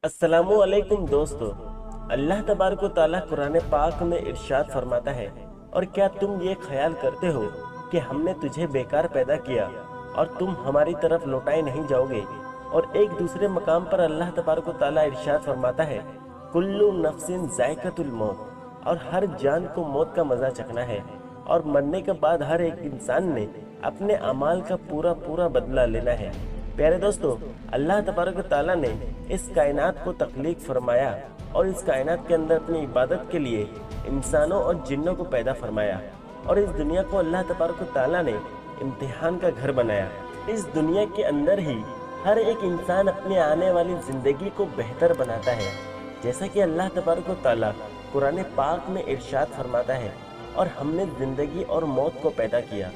अस्सलामुअलैकुम दोस्तों। अल्लाह तबारक व तआला कुरान पाक में इरशाद फरमाता है, और क्या तुम ये ख्याल करते हो कि हमने तुझे बेकार पैदा किया और तुम हमारी तरफ लौटाए नहीं जाओगे। और एक दूसरे मकाम पर अल्लाह तबारक व तआला इरशाद फरमाता है, कुल्लु नफ्सिन जायकातुल मौत, और हर जान को मौत का मज़ा चखना है, और मरने के बाद हर एक इंसान ने अपने अमाल का पूरा पूरा बदला लेना है। प्यारे दोस्तों, अल्लाह तबारक व तआला ने इस कायनात को तख्लीक फरमाया और इस कायनात के अंदर अपनी इबादत के लिए इंसानों और जिन्नों को पैदा फरमाया, और इस दुनिया को अल्लाह तबारक व तआला ने इम्तिहान का घर बनाया। इस दुनिया के अंदर ही हर एक इंसान अपने आने वाली ज़िंदगी को बेहतर बनाता है, जैसा कि अल्लाह तबारक व तआला कुरान पाक में इरशाद फरमाता है, और हमने ज़िंदगी और मौत को पैदा किया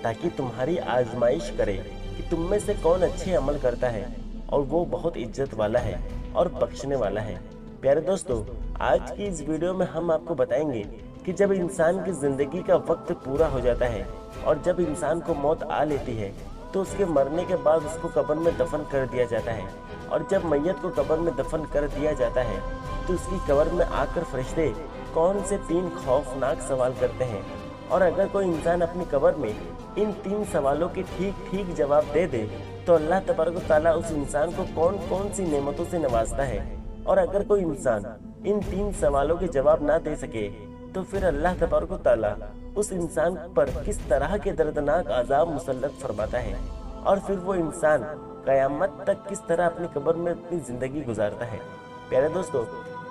ताकि तुम्हारी आजमाइश करे कि तुम में से कौन अच्छे अमल करता है, और वो बहुत इज्जत वाला है और बख्शने वाला है। प्यारे दोस्तों, आज की इस वीडियो में हम आपको बताएंगे कि जब इंसान की ज़िंदगी का वक्त पूरा हो जाता है और जब इंसान को मौत आ लेती है तो उसके मरने के बाद उसको कब्र में दफन कर दिया जाता है, और जब मैयत को कब्र में दफन कर दिया जाता है तो उसकी कब्र में आकर फरिश्ते कौन से 3 खौफनाक सवाल करते हैं। और अगर कोई इंसान अपनी कब्र में इन 3 सवालों के ठीक ठीक जवाब दे दे तो अल्लाह तबारक व तआला उस इंसान को कौन कौन सी नेमतों से नवाजता है, और अगर कोई इंसान इन 3 सवालों के जवाब ना दे सके तो फिर अल्लाह तबारक व तआला उस इंसान पर किस तरह के दर्दनाक अजाब मुसल्लत फरमाता है, और फिर वो इंसान क़यामत तक किस तरह अपनी कब्र में अपनी ज़िंदगी गुजारता है। प्यारे दोस्तों,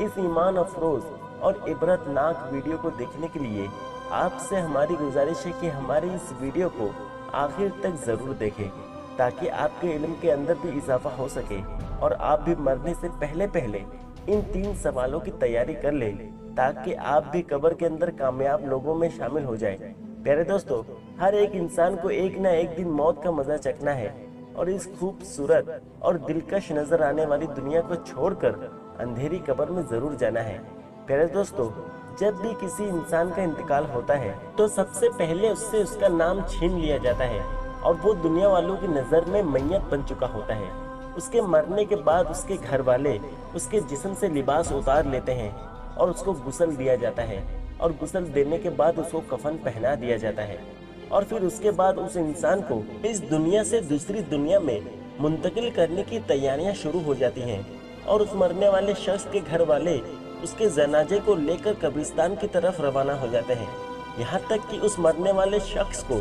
इस ईमान अफरोज़ और इबरतनाक वीडियो को देखने के लिए आपसे हमारी गुजारिश है कि हमारी इस वीडियो को आखिर तक ज़रूर देखें, ताकि आपके इल्म के अंदर भी इजाफा हो सके और आप भी मरने से पहले पहले इन 3 सवालों की तैयारी कर लें, ताकि आप भी कब्र के अंदर कामयाब लोगों में शामिल हो जाएं। प्यारे दोस्तों, हर एक इंसान को एक ना एक दिन मौत का मज़ा चखना है, और इस खूबसूरत और दिलकश नज़र आने वाली दुनिया को छोड़कर अंधेरी कब्र में ज़रूर जाना है। प्यारे दोस्तों, जब भी किसी इंसान का इंतकाल होता है तो सबसे पहले उससे उसका नाम छीन लिया जाता है, और वो दुनिया वालों की नज़र में मैयत बन चुका होता है। उसके मरने के बाद उसके घर वाले उसके जिस्म से लिबास उतार लेते हैं और उसको गुस्ल दिया जाता है, और गुस्ल देने के बाद उसको कफन पहना दिया जाता है, और फिर उसके बाद उस इंसान को इस दुनिया से दूसरी दुनिया में मुंतकिल करने की तैयारियां शुरू हो जाती हैं, और उस मरने वाले शख्स के घर वाले उसके जनाजे को लेकर कब्रिस्तान की तरफ रवाना हो जाते हैं, यहाँ तक कि उस मरने वाले शख्स को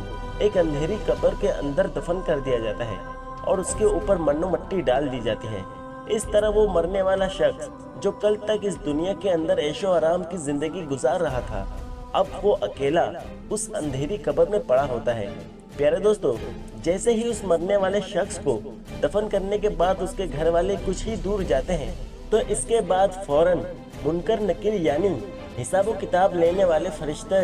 एक अंधेरी कब्र के अंदर दफन कर दिया जाता है और उसके ऊपर मन्नो मट्टी डाल दी जाती है। इस तरह वो मरने वाला शख्स जो कल तक इस दुनिया के अंदर ऐशो आराम की जिंदगी गुजार रहा था, अब वो अकेला उस अंधेरी कब्र में पड़ा होता है। प्यारे दोस्तों, जैसे ही उस मरने वाले शख्स को दफन करने के बाद उसके घर वाले कुछ ही दूर जाते हैं तो इसके बाद फौरन मुनकर नकीर यानी हिसाब किताब लेने वाले फरिश्ते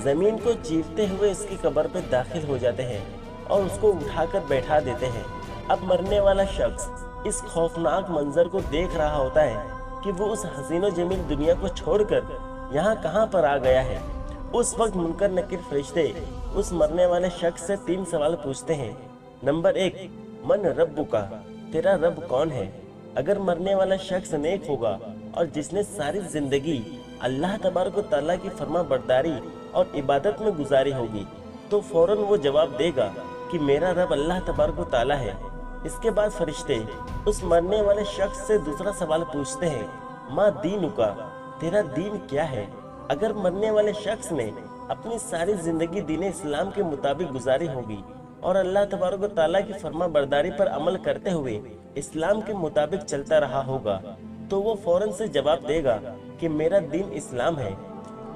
जमीन को चीरते हुए इसकी कब्र पे दाखिल हो जाते हैं और उसको उठाकर बैठा देते हैं। अब मरने वाला शख्स इस खौफनाक मंजर को देख रहा होता है कि वो उस हसीनो जमील दुनिया को छोड़कर यहाँ कहाँ पर आ गया है। उस वक्त मुनकर नकीर फरिश्ते उस मरने वाले शख्स से 3 सवाल पूछते हैं। नंबर 1, मन रब्बुका, तेरा रब कौन है। अगर मरने वाला शख्स नेक होगा और जिसने सारी जिंदगी अल्लाह तबारक व तआला की फर्मा बरदारी और इबादत में गुजारी होगी तो फौरन वो जवाब देगा कि मेरा रब अल्लाह तबारक व तआला है। इसके बाद फरिश्ते उस मरने वाले शख्स से दूसरा सवाल पूछते हैं, माँ दीनुका, तेरा दीन क्या है। अगर मरने वाले शख्स ने अपनी सारी जिंदगी दीन इस्लाम के मुताबिक गुजारी होगी और अल्लाह तबारक व तआला की फर्मा बरदारी पर अमल करते हुए इस्लाम के मुताबिक चलता रहा होगा तो वो फौरन से जवाब देगा कि मेरा दीन इस्लाम है।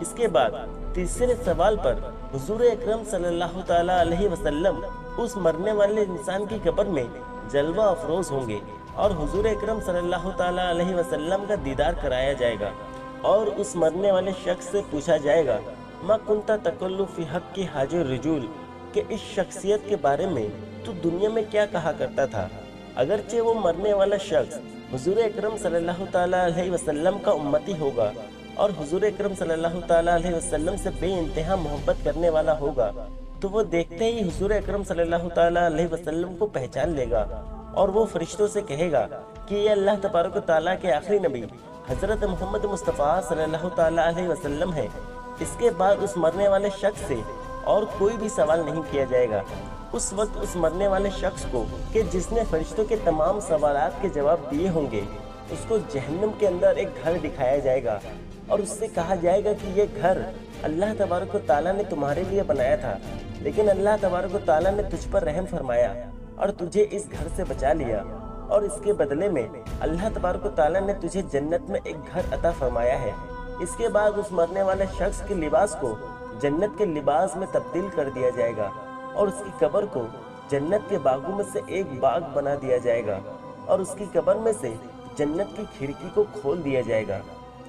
इसके बाद तीसरे सवाल पर हुजूर अकरम सल्लल्लाहु ताला अलैहि वसल्लम उस मरने वाले इंसान की कब्र में जलवा अफरोज होंगे और हुजूर अकरम सल्लल्लाहु ताला अलैहि वसल्लम का दीदार कराया जाएगा, और उस मरने वाले शख्स से पूछा जाएगा, मा कुंता तकल्लु फी हक़ की हाजिर रजूल, कि इस शख्सियत के बारे में तू दुनिया में क्या कहा करता था। अगरचे वो मरने वाला शख्स हुजूर अकरम सल्लल्लाहु ताला अलैहि वसल्लम का उम्मती होगा और हुजूर अकरम सल्लल्लाहु ताला अलैहि वसल्लम से बेइंतहा मोहब्बत करने वाला होगा, तो वो देखते ही हुजूर अकरम सल्लल्लाहु ताला अलैहि वसल्लम को पहचान लेगा और वो फरिश्तों से कहेगा कि ये अल्लाह तबारक व तआला के आखिरी नबी हज़रत मोहम्मद मुस्तफ़ा सल्लल्लाहु ताला अलैहि वसल्लम है। इसके बाद उस मरने वाले शख्स से और कोई भी सवाल नहीं किया जाएगा। उस वक्त उस मरने वाले शख्स को कि जिसने फरिश्तों के तमाम सवालात के जवाब दिए होंगे, उसको जहन्नम के अंदर एक घर दिखाया जाएगा और उससे कहा जाएगा कि ये घर अल्लाह तबारक व तआला ने तुम्हारे लिए बनाया था, लेकिन अल्लाह तबारक व तआला ने तुझ पर रहम फरमाया और तुझे इस घर से बचा लिया, और इसके बदले में अल्लाह तबारक व तआला ने तुझे जन्नत में एक घर अता फरमाया है। इसके बाद उस मरने वाले शख्स के लिबास को जन्नत के लिबास में तब्दील कर दिया जाएगा और उसकी कब्र को जन्नत के बागों में से एक बाग बना दिया जाएगा और उसकी कब्र में से जन्नत की खिड़की को खोल दिया जाएगा,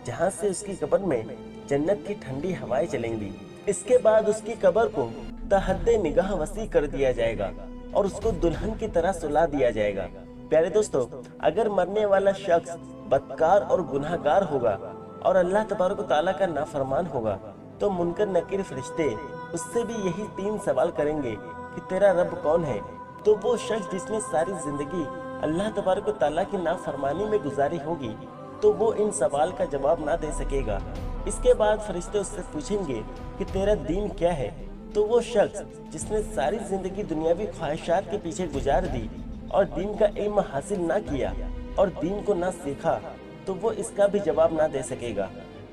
जहां से उसकी कब्र में जन्नत की ठंडी हवाएं चलेंगी। इसके बाद उसकी कब्र को तहद्दे निगाह वसी कर दिया जाएगा और उसको दुल्हन की तरह सुला दिया जाएगा। प्यारे दोस्तों, अगर मरने वाला शख्स बदकार और गुनाहगार होगा और अल्लाह तबारक व तआला का नाफरमान होगा, तो मुनकर नकीर फरिश्ते उससे भी यही 3 सवाल करेंगे कि तेरा रब कौन है। तो वो शख्स जिसने सारी जिंदगी अल्लाह तबारक व तआला की नाफरमानी में गुजारी होगी, तो वो इन सवाल का जवाब ना दे सकेगा। इसके बाद फरिश्ते उससे पूछेंगे कि तेरा दीन क्या है। तो वो शख्स जिसने सारी जिंदगी दुनियावी ख्वाहिशात के पीछे गुजार दी और दीन का इल्म हासिल ना किया और दीन को ना सीखा, तो वो इसका भी जवाब ना दे सकेगा।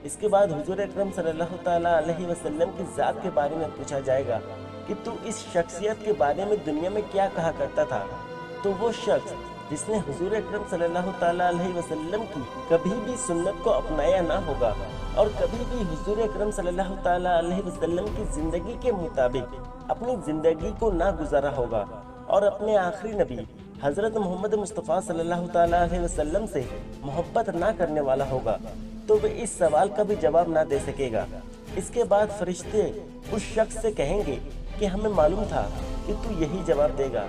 इसके बाद हुजूर अकरम सल्लल्लाहु ताला अलैहि वसल्लम की ज़ात के बारे में पूछा जाएगा कि तू इस शख्सियत के बारे में दुनिया में क्या कहा करता था। तो वो शख्स जिसने हुजूर अकरम सल्लल्लाहु ताला अलैहि वसल्लम की कभी भी सुन्नत को अपनाया ना होगा और कभी भी हुजूर अकरम सल्लल्लाहु ताला अलैहि वसल्लम की जिंदगी के मुताबिक अपनी जिंदगी को ना गुजारा होगा और अपने आखिरी नबी हजरत मोहम्मद मुस्तफ़ा सल्लल्लाहु ताला अलैहि वसल्लम से मोहब्बत ना करने वाला होगा, तो वह इस सवाल का भी जवाब ना दे सकेगा। इसके बाद फरिश्ते उस शख्स से कहेंगे कि हमें मालूम था कि तू यही जवाब देगा।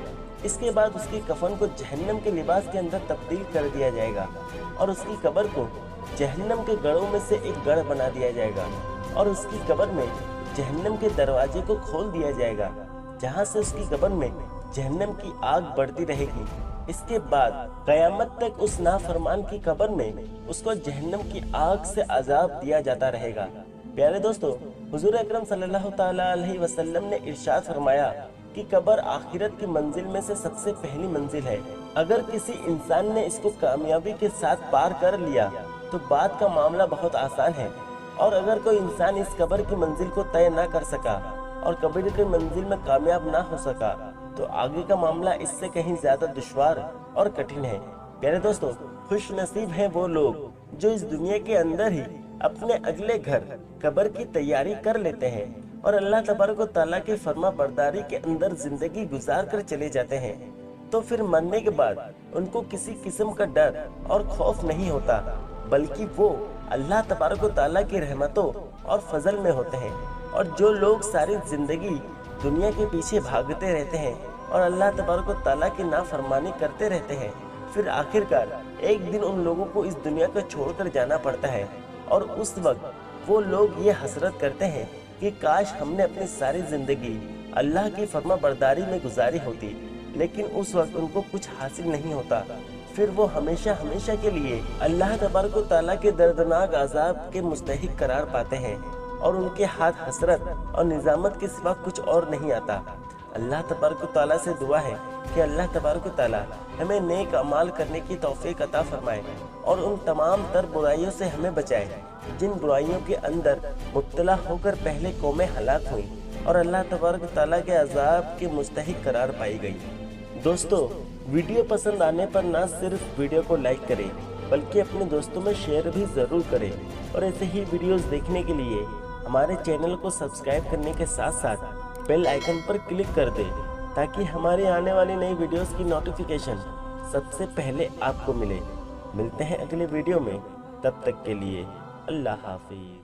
इसके बाद उसकी कफन को जहन्नम के लिबास के अंदर तब्दील कर दिया जाएगा और उसकी कब्र को जहन्नम के गढ़ों में से एक गढ़ बना दिया जाएगा और उसकी कब्र में जहन्नम के दरवाजे को खोल दिया जाएगा, जहां से उसकी कब्र में जहन्नम की आग बढ़ती रहेगी। इसके बाद कयामत तक उस नाफरमान की कब्र में उसको जहन्नम की आग से अजाब दिया जाता रहेगा। प्यारे दोस्तों, हुजूर अकरम सल्लल्लाहु ताला अलैहि वसल्लम ने इरशाद फरमाया कि कब्र आखिरत की मंजिल में से सबसे पहली मंजिल है। अगर किसी इंसान ने इसको कामयाबी के साथ पार कर लिया तो बाद का मामला बहुत आसान है, और अगर कोई इंसान इस कब्र की मंजिल को तय ना कर सका और कब्र की मंजिल में कामयाब ना हो सका, तो आगे का मामला इससे कहीं ज्यादा दुश्वार और कठिन है। प्यारे दोस्तों, खुश नसीब हैं वो लोग जो इस दुनिया के अंदर ही अपने अगले घर कब्र की तैयारी कर लेते हैं और अल्लाह तबारक व तआला के फर्मा बरदारी के अंदर जिंदगी गुजार कर चले जाते हैं। तो फिर मरने के बाद उनको किसी किस्म का डर और खौफ नहीं होता, बल्कि वो अल्लाह तबारक व तआला की रहमतों और फजल में होते हैं। और जो लोग सारी जिंदगी दुनिया के पीछे भागते रहते हैं और अल्लाह तबारक व तआला की नाफरमानी करते रहते हैं, फिर आखिरकार एक दिन उन लोगों को इस दुनिया को छोड़कर जाना पड़ता है और उस वक्त वो लोग ये हसरत करते हैं कि काश हमने अपनी सारी जिंदगी अल्लाह की फर्मा बरदारी में गुजारी होती, लेकिन उस वक्त उनको कुछ हासिल नहीं होता। फिर वो हमेशा हमेशा के लिए अल्लाह तबारक व तआला के दर्दनाक अजाब के मुस्तहिक करार पाते हैं और उनके हाथ हसरत और निजामत के सिवा कुछ और नहीं आता। अल्लाह तबारक व तआला से दुआ है कि अल्लाह तबारक व तआला हमें नेक अमाल करने की तौफीक अता फरमाए और उन तमाम तर बुराइयों से हमें बचाए जिन बुराइयों के अंदर मुब्तला होकर पहले कौमें हलाक हुई और अल्लाह तबारक व तआला के अजाब के मुस्तहिक करार पाई गई। दोस्तों, वीडियो पसंद आने पर ना सिर्फ वीडियो को लाइक करें, बल्कि अपने दोस्तों में शेयर भी ज़रूर करें और ऐसे ही वीडियोस देखने के लिए हमारे चैनल को सब्सक्राइब करने के साथ साथ बेल आइकन पर क्लिक कर दें, ताकि हमारे आने वाली नई वीडियोस की नोटिफिकेशन सबसे पहले आपको मिले। मिलते हैं अगले वीडियो में, तब तक के लिए अल्लाह हाफिज़।